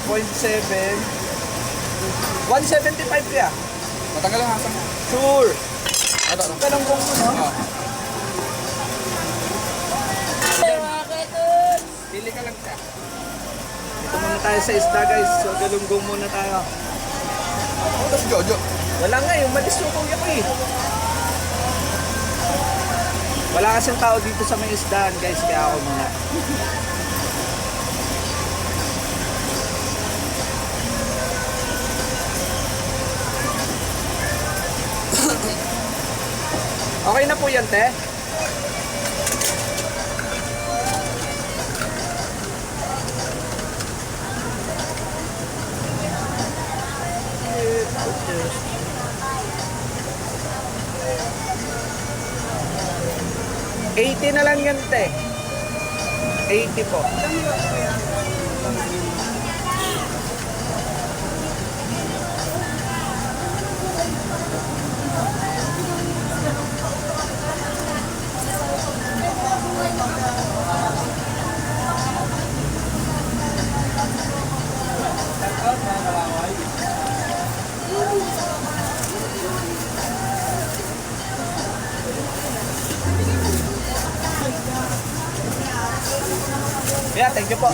0.7. 175 kaya. Matagal lang hasa mo. Sure. Ito. Galunggong mo, no? Oh. Pili ka lang siya. Dito muna tayo sa isda, guys. So, galunggong muna tayo. Oh, tas Jojo. Wala nga, yung malis yung kuya ko eh. Wala kasing tao dito sa may isdaan, guys. Kaya ako muna. Okay na po yan, te. $80 na lang yan, te. 80 po. Yeah, thank you po.